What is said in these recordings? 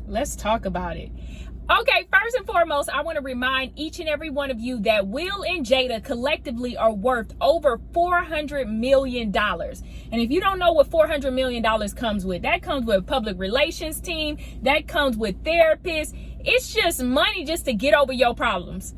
Let's talk about it. Okay, first and foremost, I want to remind each and every one of you that Will and Jada collectively are worth over $400 million. And if you don't know what $400 million comes with, that comes with a public relations team, that comes with therapists. It's just money just to get over your problems.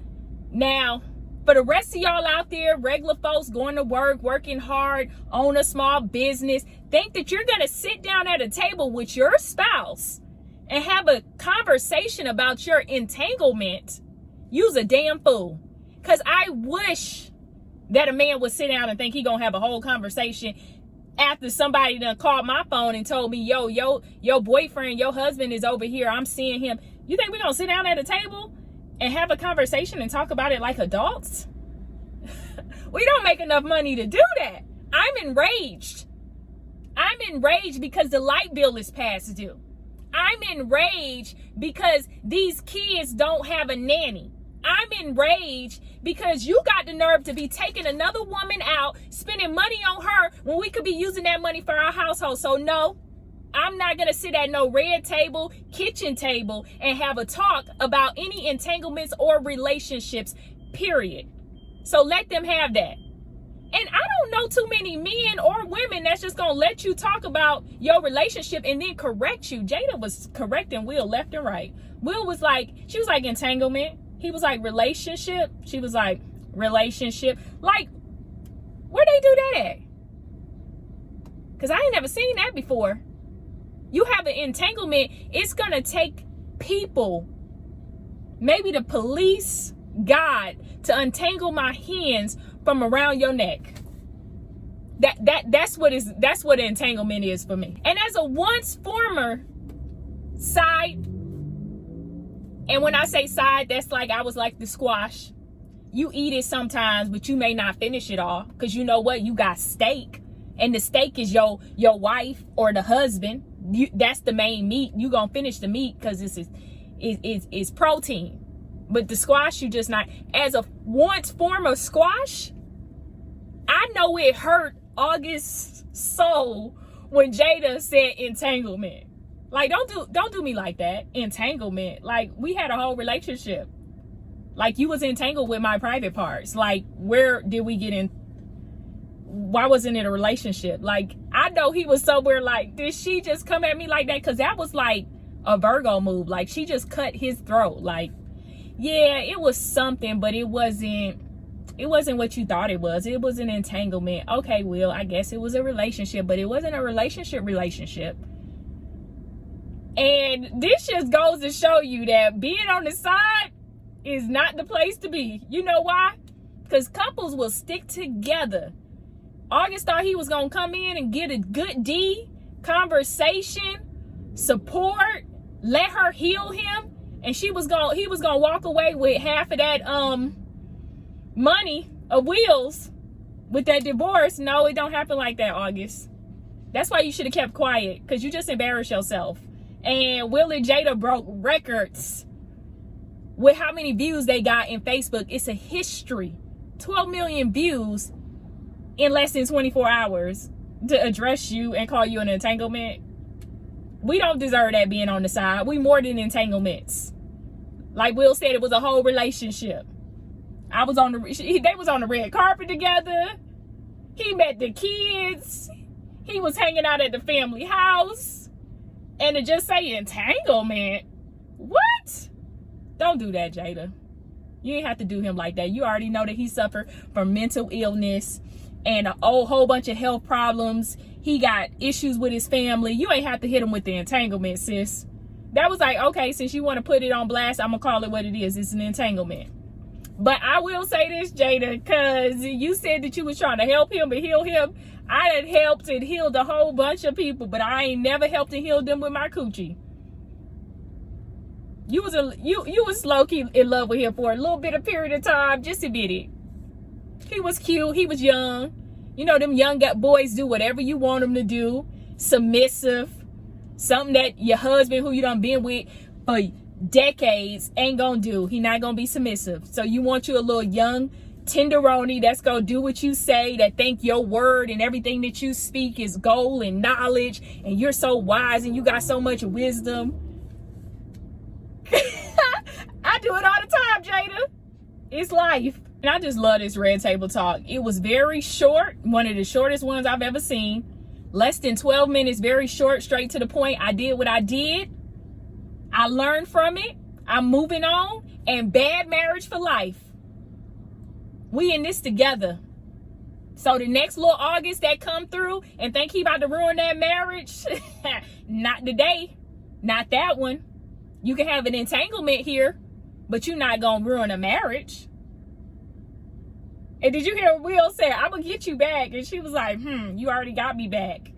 Now, for the rest of y'all out there, regular folks going to work, working hard, own a small business, think that you're going to sit down at a table with your spouse and have a conversation about your entanglement, you's a damn fool. Because I wish that a man would sit down and think he gonna have a whole conversation after somebody done called my phone and told me, yo, your boyfriend, your husband is over here, I'm seeing him. You think we gonna sit down at a table and have a conversation and talk about it like adults? We don't make enough money to do that. I'm enraged. I'm enraged because the light bill is past due. I'm enraged because these kids don't have a nanny. I'm enraged because you got the nerve to be taking another woman out, spending money on her when we could be using that money for our household. So no, I'm not going to sit at no red table, kitchen table, and have a talk about any entanglements or relationships, period. So let them have that. And I don't know too many men or women that's just going to let you talk about your relationship and then correct you. Jada was correcting Will left and right. Will was like, she was like entanglement. He was like relationship. She was like relationship. Like, where they do that at? Because I ain't never seen that before. You have an entanglement. It's going to take people, maybe the police, God, to untangle my hands from around your neck. That's what entanglement is for me. And as a once former side, and when I say side, that's like I was like the squash. You eat it sometimes, but you may not finish it all, because you know what? You got steak, and the steak is your wife or the husband. That's the main meat. You gonna finish the meat because this is protein. But the squash, you just not. As a once former squash, I know it hurt August's soul when Jada said entanglement. Like, don't do me like that. Entanglement. Like, we had a whole relationship. Like, you was entangled with my private parts. Like, where did we get in? Why wasn't it a relationship? Like, I know he was somewhere like, did she just come at me like that? Because that was like a Virgo move. Like, she just cut his throat. Like, yeah, it was something, but it wasn't what you thought it was. It was an entanglement. Okay, Will, I guess it was a relationship, but it wasn't a relationship. And this just goes to show you that being on the side is not the place to be. You know why? Because couples will stick together. August thought he was going to come in and get a good D, conversation, support, let her heal him. And he was gonna walk away with half of that money of Will's with that divorce. No, it don't happen like that, August. That's why you should have kept quiet, because you just embarrassed yourself. And Will and Jada broke records with how many views they got in Facebook. It's a history. 12 million views in less than 24 hours to address you and call you an entanglement. We don't deserve that being on the side. We more than entanglements. Like Will said, it was a whole relationship. They was on the red carpet together. He met the kids. He was hanging out at the family house. And to just say entanglement, what? Don't do that, Jada. You ain't have to do him like that. You already know that he suffered from mental illness and a whole bunch of health problems. He got issues with his family. You ain't have to hit him with the entanglement, sis. That was like, okay, since you want to put it on blast, I'm going to call it what it is. It's an entanglement. But I will say this, Jada, because you said that you was trying to help him and heal him. I done helped and healed a whole bunch of people, but I ain't never helped and healed them with my coochie. You was low-key in love with him for a little bit of period of time, just admit it. He was cute. He was young. You know, them young boys do whatever you want them to do. Submissive. Something that your husband, who you done been with for decades, ain't gonna do. He not gonna be submissive. So you want you a little young tenderoni that's gonna do what you say, that think your word and everything that you speak is gold and knowledge, and you're so wise and you got so much wisdom. I do it all the time, Jada. It's life. And I just love this red table talk. It was very short, one of the shortest ones I've ever seen. Less than 12 minutes, very short, straight to the point. I did what I did. I learned from it. I'm moving on. And bad marriage for life. We in this together. So the next little August that come through and think he about to ruin that marriage, not today. Not that one. You can have an entanglement here, but you're not gonna ruin a marriage. And did you hear what Will said? I'm gonna get you back. And she was like, you already got me back.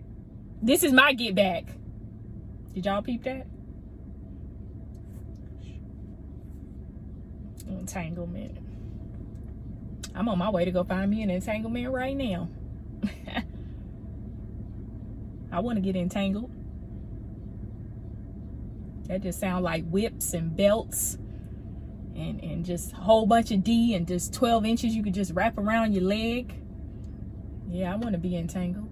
This is my get back. Did y'all peep that? Entanglement. I'm on my way to go find me an entanglement right now. I want to get entangled. That just sounds like whips and belts and just a whole bunch of D and just 12 inches you could just wrap around your leg. Yeah, I want to be entangled.